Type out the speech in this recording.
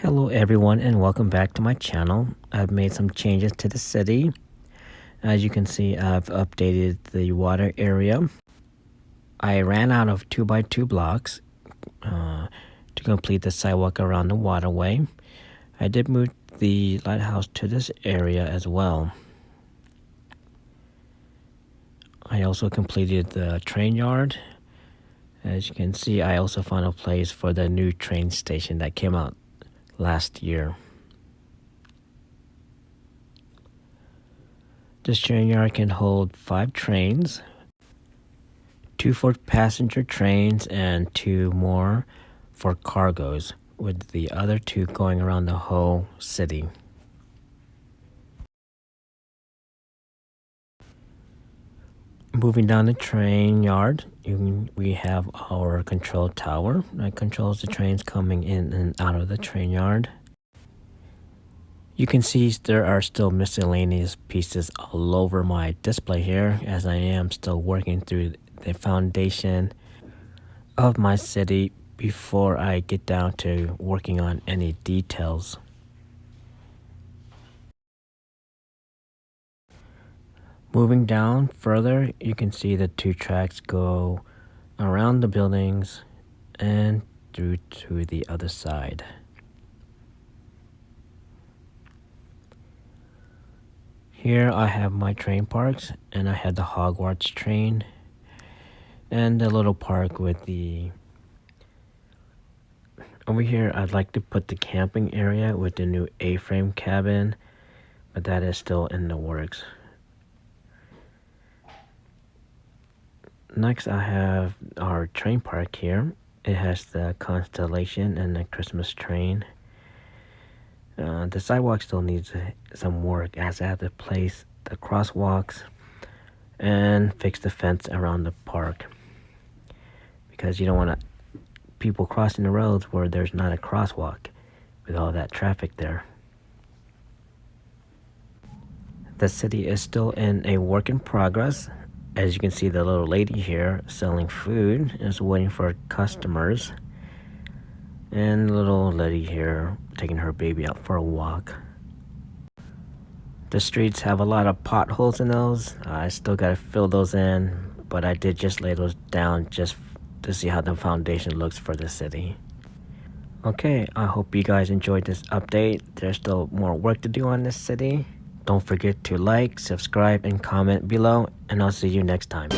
Hello everyone and welcome back to my channel. I've made some changes to the city. As you can see, I've updated the water area. I ran out of 2x2 blocks to complete the sidewalk around the waterway. I did move the lighthouse to this area as well. I also completed the train yard. As you can see, I also found a place for the new train station that came out last year. This train yard can hold 5 trains, 2 for passenger trains and 2 more for cargos, with the other 2 going around the whole city. Moving down the train yard, we have our control tower that controls the trains coming in and out of the train yard. You can see there are still miscellaneous pieces all over my display here, as I am still working through the foundation of my city before I get down to working on any details. Moving down further, you can see the 2 tracks go around the buildings and through to the other side. Here I have my train parks, and I have the Hogwarts train and the little park with the... Over here I'd like to put the camping area with the new A-frame cabin, but that is still in the works. Next I have our train park here. It has the constellation and the Christmas train. The sidewalk still needs some work, as I have to place the crosswalks and fix the fence around the park, because you don't want people crossing the roads where there's not a crosswalk with all that traffic there. The city is still in a work in progress. As you can see, the little lady here selling food is waiting for customers, and the little lady here taking her baby out for a walk. The streets have a lot of potholes in those. I still gotta fill those in, but I did just lay those down just to see how the foundation looks for the city. Okay, I hope you guys enjoyed this update. There's still more work to do on this city. Don't forget to like, subscribe, and comment below, and I'll see you next time.